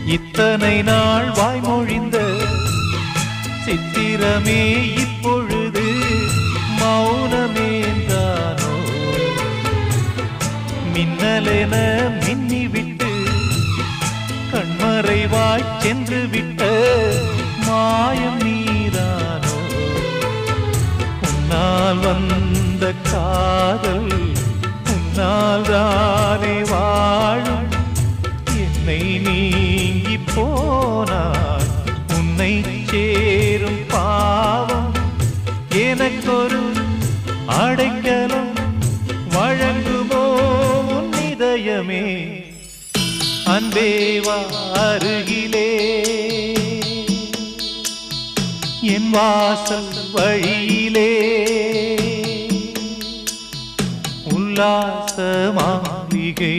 இத்தனை நாள் வாய்மொழிந்த சித்திரமே இப்பொழுது மௌனமேந்தானோ? மின்னலென மின்னிவிட்டு கண்மறைவாய் சென்று விட்ட மாயம் நீதானோ? உன்னால் வந்த காதல் உன்னால் தானே வாழும். என்னை நீங்கி போனார் உன்னை சேரும் பாவம். எனக்கொரு அடைக்கலம் வழங்குமோ உன் இதயமே? அன்பேவா அருகிலே என் வாசல் வழியிலே உல்லாச மாளிகை